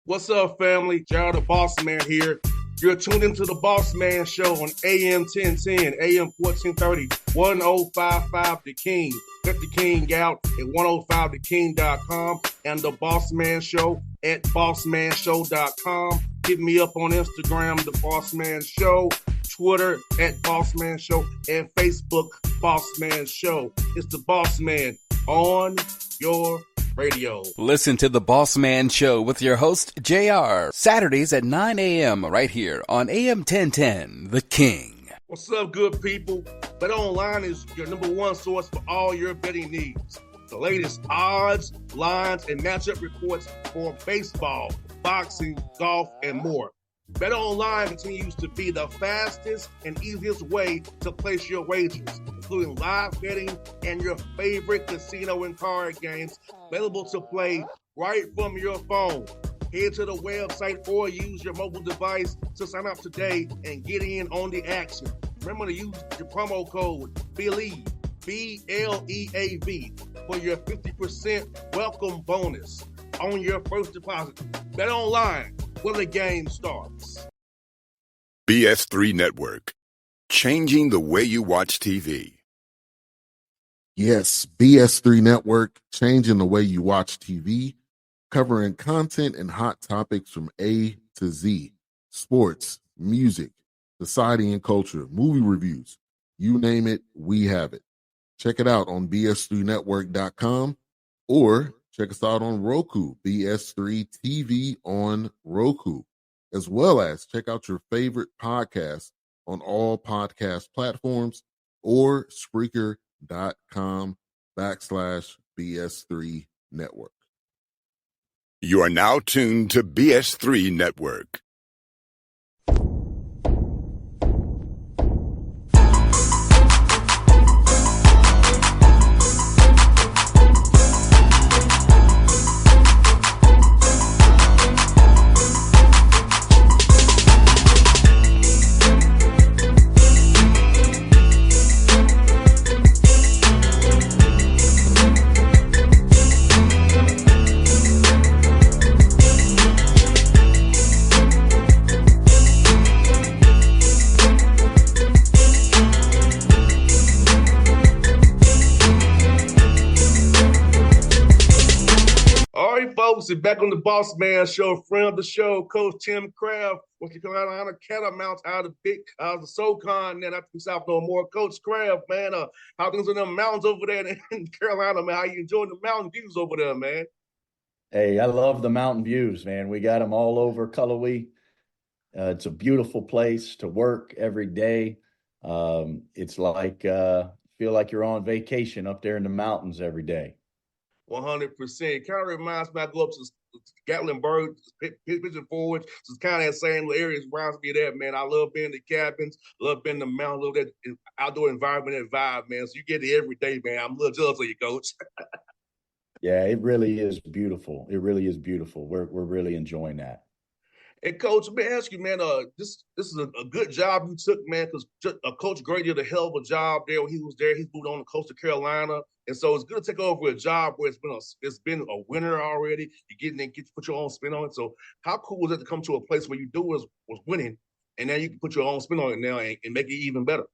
What's up, family? Gerald the Bossman here. You're tuned into the Bossman Show on AM 1010, AM 1430, 1055 The King. Let the King out at 105theking.com and the Bossman Show at bossmanshow.com. Hit me up on Instagram, The Bossman Show, Twitter at Bossman Show, and Facebook, Bossman Show. It's the Bossman on your radio. Listen to the Bossman Show with your host, JR, Saturdays at 9 a.m. right here on AM 1010, The King. What's up, good people? BetOnline is your number one source for all your betting needs. The latest odds, lines, and matchup reports for baseball, boxing, golf, and more. BetOnline continues to be the fastest and easiest way to place your wagers, including live betting and your favorite casino and card games available to play right from your phone. Head to the website or use your mobile device to sign up today and get in on the action. Remember to use your promo code BELIEVE, B-L-E-A-V, for your 50% welcome bonus on your first deposit. BetOnline, where the game starts. BS3 Network, changing the way you watch TV. Yes, BS3 Network, changing the way you watch TV, covering content and hot topics from A to Z, sports, music, society and culture, movie reviews, you name it, we have it. Check it out on bs3network.com or check us out on Roku, BS3 TV on Roku, as well as check out your favorite podcast on all podcast platforms or Spreaker.com/BS3 Network. You are now tuned to BS3 Network. Back on the Bossman Show, friend of the show, Coach Tim Craft, North Carolina Catamounts out of the SoCon, then after South no more. Coach Craft, man, how things in the mountains over there in Carolina, man? How you enjoying the mountain views over there, man? Hey, I love the mountain views, man. We got them all over Cullowhee. It's a beautiful place to work every day. It's like feel like you're on vacation up there in the mountains every day. 100%. Kind of reminds me, I go up to Gatlinburg, Pigeon Forge. So it's kind of that same area. It reminds me of that, man. I love being in the cabins, love being in the mountains, love that outdoor environment and vibe, man. So you get it every day, man. I'm a little jealous of you, Coach. Yeah, it really is beautiful. It really is beautiful. We're really enjoying that. And Coach, let me ask you, man, this is a good job you took, man, because Coach Gray did a hell of a job there when he was there. He's moved on to Coastal Carolina. And so it's good to take over a job where it's been a winner already. You get to put your own spin on it. So how cool was it to come to a place where you was winning, and now you can put your own spin on it now and make it even better?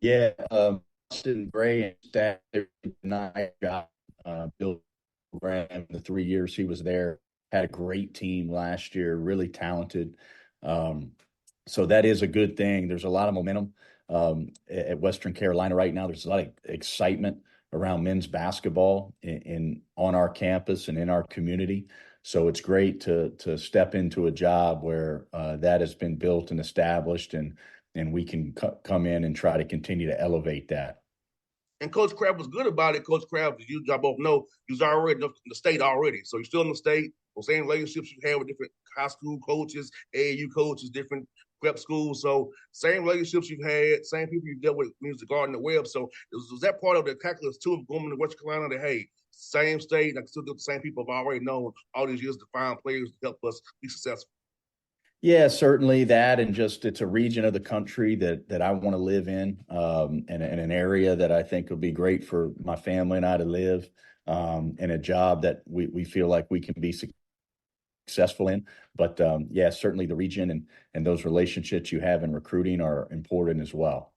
Yeah, Austin Gray and staff did a nice job. Bill Graham, the 3 years he was there, had a great team last year, really talented. So that is a good thing. There's a lot of momentum at Western Carolina right now. There's a lot of excitement around men's basketball on our campus and in our community. So it's great to step into a job where that has been built and established, and we can come in and try to continue to elevate that. And Coach Craft was good about it. Coach Craft, as you both know, he was already in the state already. So you're still in the state. The same relationships you had with different high school coaches, AAU coaches, different prep schools. So same relationships you've had, same people you dealt with when you was guarding the web. So was that part of the calculus too of going to West Carolina that, hey, same state, I can still get the same people I've already known all these years to find players to help us be successful? Yeah, certainly that, and just it's a region of the country that I want to live in, and an area that I think will be great for my family and I to live, and a job that we feel like we can be successful successful in. But yeah, certainly the region and those relationships you have in recruiting are important as well.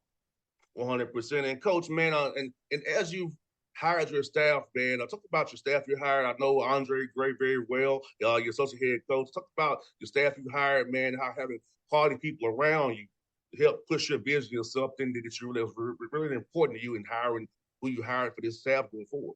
100%. And coach, man, and as you've hired your staff, man, talk about your staff you hired. I know Andre Gray very well, your associate head coach. Talk about your staff you hired, man, how having quality people around you to help push your vision or something that you really important to you in hiring who you hired for this staff going forward.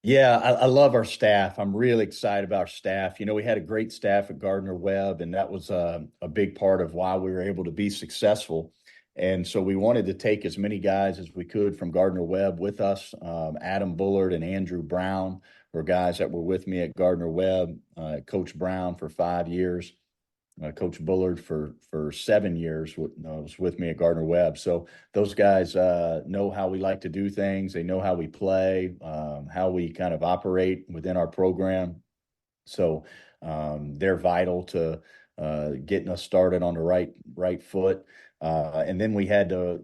Yeah, I love our staff. I'm really excited about our staff. You know, we had a great staff at Gardner Webb, and that was a big part of why we were able to be successful. And so we wanted to take as many guys as we could from Gardner Webb with us. Adam Bullard and Andrew Brown were guys that were with me at Gardner Webb. Coach Brown for 5 years. Coach Bullard for 7 years was with me at Gardner Webb. So those guys know how we like to do things. They know how we play, how we kind of operate within our program. So they're vital to getting us started on the right foot. And then we had to,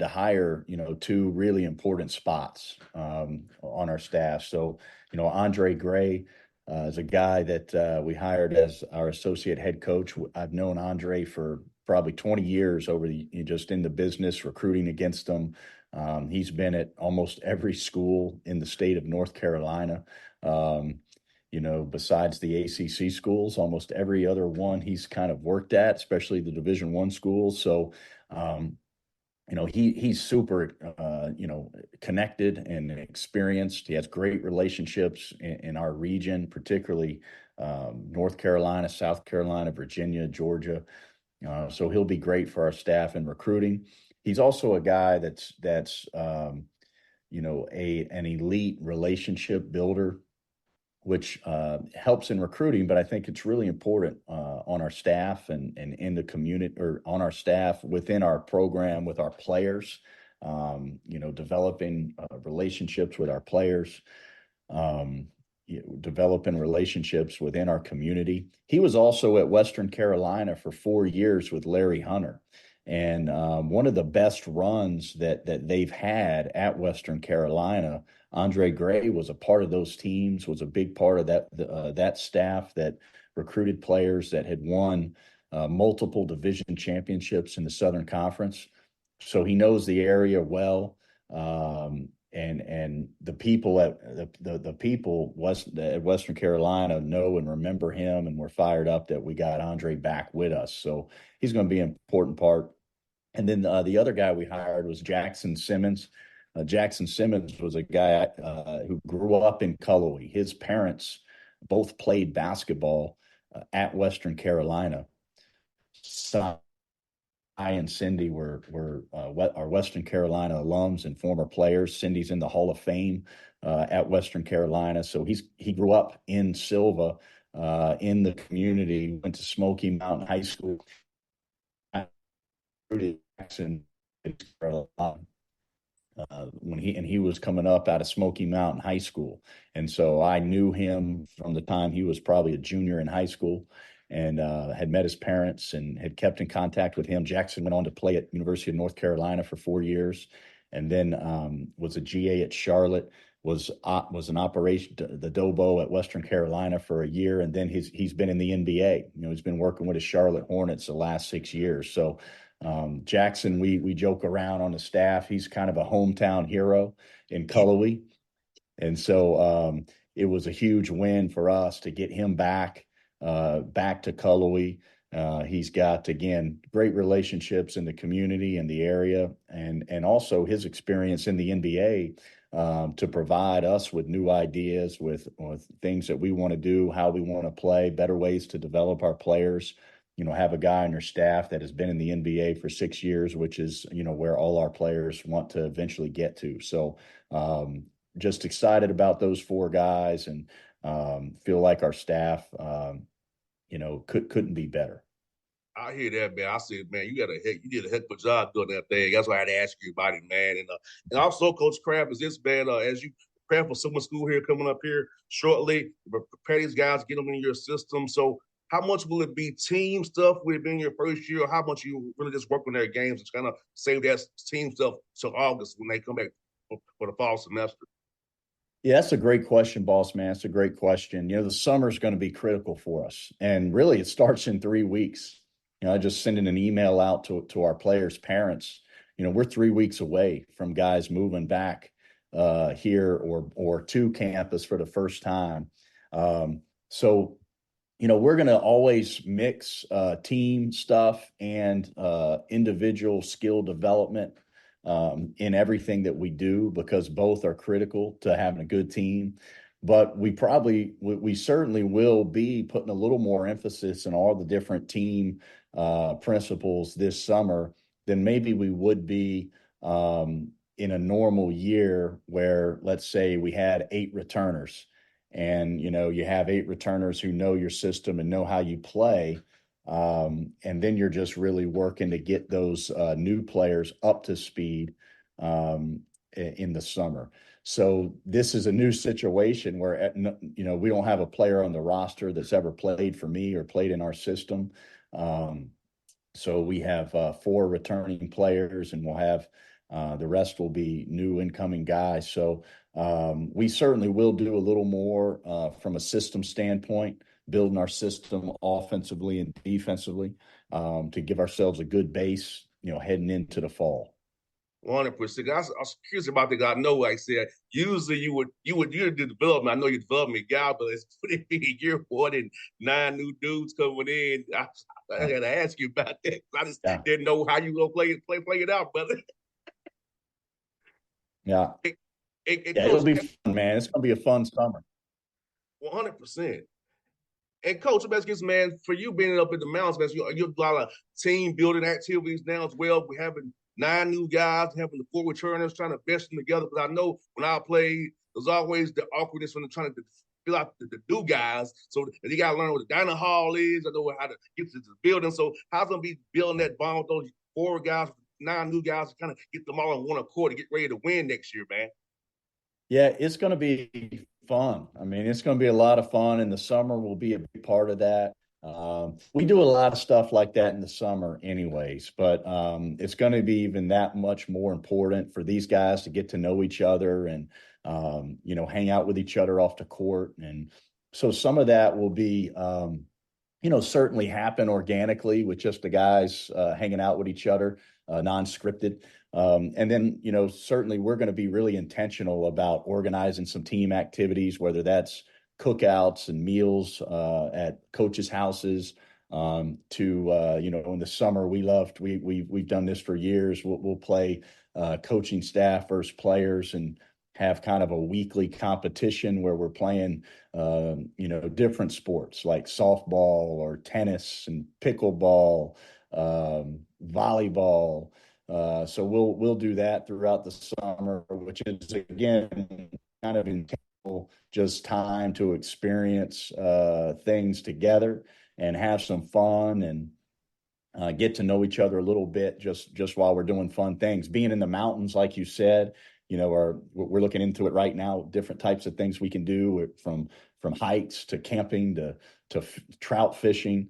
hire, 2 really important spots on our staff. So, Andre Gray is a guy that we hired as our associate head coach. I've known Andre for probably 20 years just in the business, recruiting against them. He's been at almost every school in the state of North Carolina. Besides the ACC schools, almost every other one he's kind of worked at, especially the Division I schools. So, he's super, connected and experienced. He has great relationships in our region, particularly North Carolina, South Carolina, Virginia, Georgia. So he'll be great for our staff in recruiting. He's also a guy that's an elite relationship builder, which helps in recruiting, but I think it's really important on our staff and in the community, or on our staff within our program with our players, developing relationships with our players, developing relationships within our community. He was also at Western Carolina for 4 years with Larry Hunter. And one of the best runs that they've had at Western Carolina, Andre Gray was a part of those teams, was a big part of that staff that recruited players that had won multiple division championships in the Southern Conference. So he knows the area well, and the people at Western Carolina know and remember him, and we're fired up that we got Andre back with us. So he's going to be an important part. And then the other guy we hired was Jackson Simmons. Jackson Simmons was a guy who grew up in Cullowhee. His parents both played basketball at Western Carolina. So I and Cindy were our Western Carolina alums and former players. Cindy's in the Hall of Fame at Western Carolina. So he grew up in Silva, in the community, went to Smoky Mountain High School. Jackson when he was coming up out of Smoky Mountain High School, and so I knew him from the time he was probably a junior in high school, and had met his parents and had kept in contact with him. Jackson went on to play at University of North Carolina for 4 years, and then was a GA at Charlotte. Was an operation the Dobo at Western Carolina for a year, and then he's been in the NBA. He's been working with the Charlotte Hornets the last 6 years. So Jackson, we joke around on the staff. He's kind of a hometown hero in Cullowhee. And so it was a huge win for us to get him back to Cullowhee. He's got, again, great relationships in the community and the area, and also his experience in the NBA to provide us with new ideas, with things that we want to do, how we want to play, better ways to develop our players. Have a guy on your staff that has been in the NBA for 6 years, which is, where all our players want to eventually get to. So just excited about those 4 guys, and feel like our staff, couldn't be better. I hear that, man. I said, man, you did a heck of a job doing that thing. That's why I had to ask you about it, man. And also, Coach Craft, is this, man, as you prepare for summer school here coming up here shortly, prepare these guys, get them in your system. So how much will it be team stuff? Will it be in your first year, or how much you really just work on their games and kind of save that team stuff till August when they come back for the fall semester? Yeah, that's a great question, boss man. That's a great question. The summer is going to be critical for us. And really, it starts in 3 weeks. I just sent an email out to our players' parents. We're 3 weeks away from guys moving back here or to campus for the first time. So we're going to always mix team stuff and individual skill development in everything that we do, because both are critical to having a good team. But we certainly will be putting a little more emphasis on all the different team principles this summer than maybe we would be in a normal year where, let's say, we had 8 returners. And, you have 8 returners who know your system and know how you play. And then you're just really working to get those new players up to speed in the summer. So this is a new situation where, we don't have a player on the roster that's ever played for me or played in our system. So we have 4 returning players, and we'll have the rest will be new incoming guys. So we certainly will do a little more from a system standpoint, building our system offensively and defensively to give ourselves a good base, heading into the fall. 100%. I was curious about that. I know, like I said, usually you do development. I know you're development guy, but it's pretty big year for it, and 9 new dudes coming in. I got to ask you about that. I just didn't know how you gonna play it out, brother. Yeah, it'll be fun, man. It's gonna be a fun summer. 100%. And Coach Baskets, man, for you being up in the mountains, man, you're a lot of team building activities now as well. We're having 9 new guys, having the 4 returners, trying to best them together. Because I know when I played, there's always the awkwardness when they're trying to fill out the new guys. So you got to learn what the dining hall is. I know how to get to the building. So how's going to be building that bond with those 4 guys, 9 new guys, to kind of get them all in one accord to get ready to win next year, man? Yeah, it's going to be fun. I mean, it's going to be a lot of fun, and the summer will be a big part of that. We do a lot of stuff like that in the summer anyways, but it's going to be even that much more important for these guys to get to know each other and, hang out with each other off the court. And so some of that will be, certainly happen organically with just the guys hanging out with each other, non-scripted. And then, certainly we're going to be really intentional about organizing some team activities, whether that's cookouts and meals at coaches' houses in the summer. We've done this for years. We'll play coaching staff versus players and have kind of a weekly competition where we're playing, different sports like softball or tennis and pickleball, volleyball. So we'll do that throughout the summer, which is again kind of intentional, just time to experience things together and have some fun and get to know each other a little bit just while we're doing fun things. Being in the mountains, like you said, we're looking into it right now, different types of things we can do from hikes to camping to trout fishing,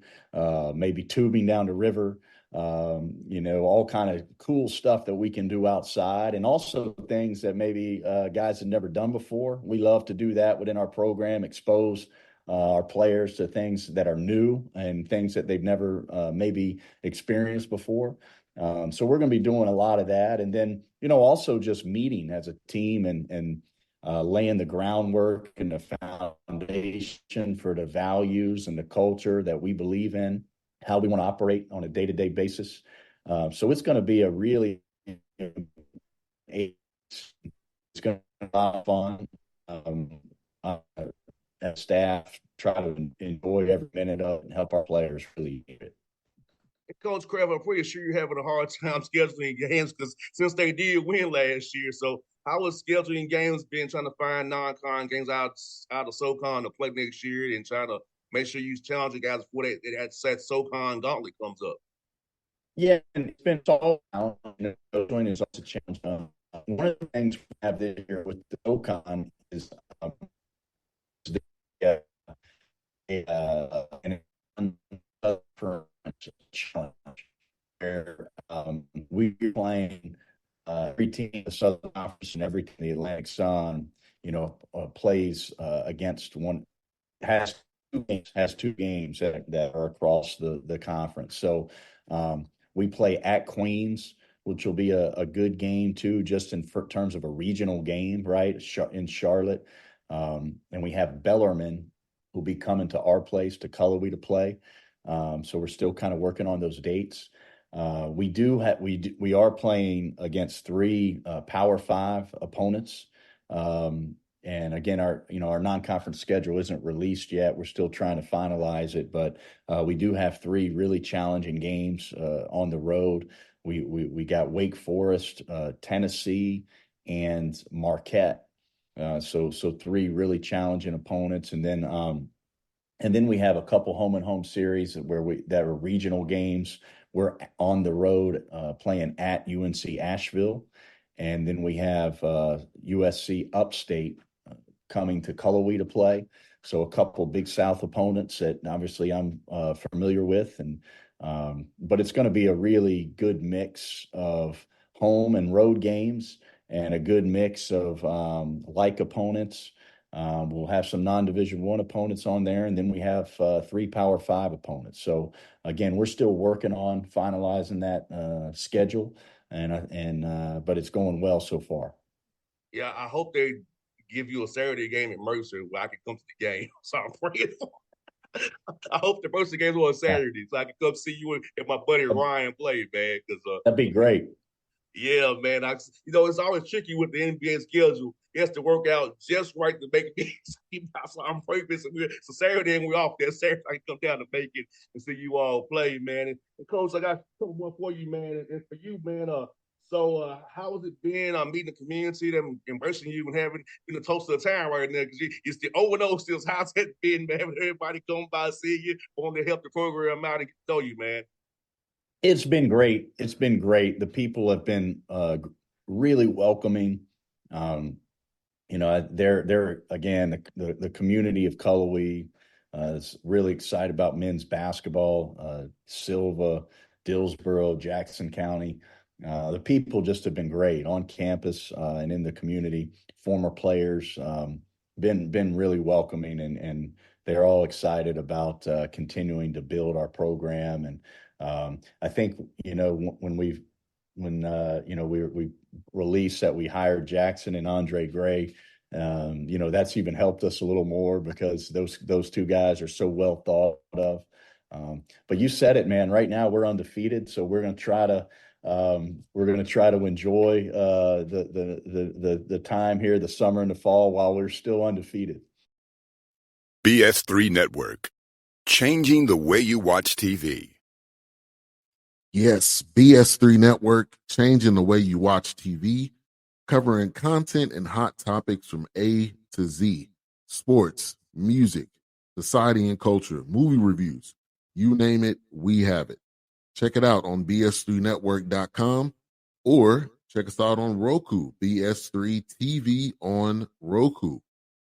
maybe tubing down the river, all kind of cool stuff that we can do outside, and also things that maybe guys have never done before. We love to do that within our program, expose our players to things that are new and things that they've never maybe experienced before. So we're going to be doing a lot of that. And then, also just meeting as a team and laying the groundwork and the foundation for the values and the culture that we believe in, how we want to operate on a day-to-day basis. So it's going to be it's going to be a lot of fun. As staff, try to enjoy every minute of it and help our players really get it. Coach Kraft, I'm pretty sure you're having a hard time scheduling games because since they did win last year. So how is scheduling games been, trying to find non-con games out of SoCon to play next year and trying to make sure you challenge the guys before that SoCon gauntlet comes up? Yeah, and it's been all out. Scheduling is also a challenge. One of the things we have this year with the SoCon is challenge where we're playing every team in the Southern Conference and every team in the Atlantic Sun, plays against one, has two games that are across the conference. So we play at Queens, which will be a good game too, just in terms of a regional game, right, in Charlotte. And we have Bellarmine, who'll be coming to our place, to Cullowhee, to play. So we're still kind of working on those dates. We are playing against three Power 5 opponents. And again, our non-conference schedule isn't released yet. We're still trying to finalize it, but we do have three really challenging games on the road. We got Wake Forest, Tennessee, and Marquette. So three really challenging opponents, and then we have a couple home and home series that are regional games. We're on the road playing at UNC Asheville, and then we have USC Upstate coming to Cullowhee to play. So a couple Big South opponents that obviously I'm familiar with, but it's going to be a really good mix of home and road games, and a good mix of like opponents. We'll have some non-Division I opponents on there, and then we have three Power 5 opponents. So again, we're still working on finalizing that schedule, but it's going well so far. Yeah, I hope they give you a Saturday game at Mercer where I can come to the game. So I'm praying for. I hope the Mercer games are on Saturday so I can come see you and my buddy Ryan play, man. That'd be great. Yeah, man. It's always tricky with the NBA schedule. It has to work out just right to make it. So I'm praying. So Saturday and we're off there. Saturday I can come down to make it and see you all play, man. And Coach, I got a couple more for you, man. And for you, man, so how has it been meeting the community, them embracing you and having the toast of the town right now? Because it's the O&O still. How's it been, man? Everybody come by, see you, want to help the program out and know you, man. It's been great. It's been great. The people have been really welcoming. They're again, the community of Cullowhee is really excited about men's basketball. Silva, Dillsboro, Jackson County. The people just have been great on campus and in the community. Former players been really welcoming, and they're all excited about continuing to build our program. And I think when we released that we hired Jackson and Andre Gray, that's even helped us a little more because those two guys are so well thought of. But you said it, man. Right now we're undefeated, so we're going to try to enjoy the time here, the summer and the fall, while we're still undefeated. BS3 Network, changing the way you watch TV. Yes, BS3 Network, changing the way you watch TV, covering content and hot topics from A to Z, sports, music, society and culture, movie reviews, you name it, we have it. Check it out on bs3network.com or check us out on Roku, BS3 TV on Roku,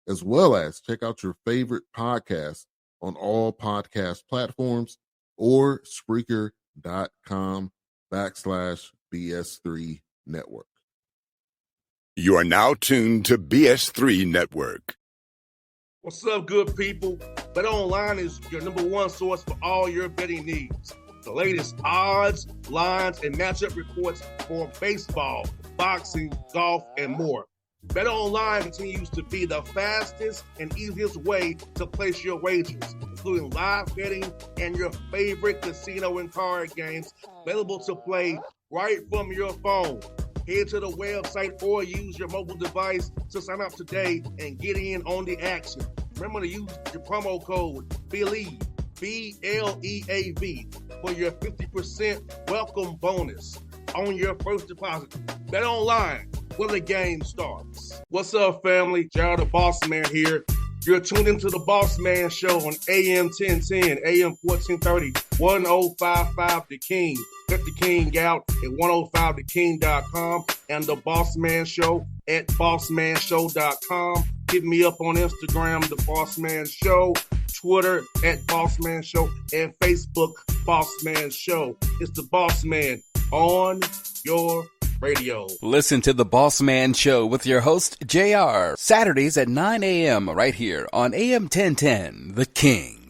as well as check out your favorite podcast on all podcast platforms or Spreaker.com/BS3 Network. You are now tuned to BS3 Network. What's up, good people? Bet Online is your number one source for all your betting needs. The latest odds, lines, and matchup reports for baseball, boxing, golf, and more. Bet Online continues to be the fastest and easiest way to place your wagers, including live betting and your favorite casino and card games available to play right from your phone. Head to the website or use your mobile device to sign up today and get in on the action. Remember to use your promo code BELIEVE, BLEAV, for your 50% welcome bonus on your first deposit. Bet Online, where the game starts. What's up, family? Jared the Bossman here. You're tuned into the Bossman Show on AM 1010, AM 1430, 1055 The King. Check The King out at 105theking.com and the Bossman Show at bossmanshow.com. Hit me up on Instagram, The Bossman Show, Twitter at Bossman Show, and Facebook, Bossman Show. It's the Bossman on your Radio. Listen to the Bossman Show with your host, JR, Saturdays at 9 a.m. right here on AM 1010, The King.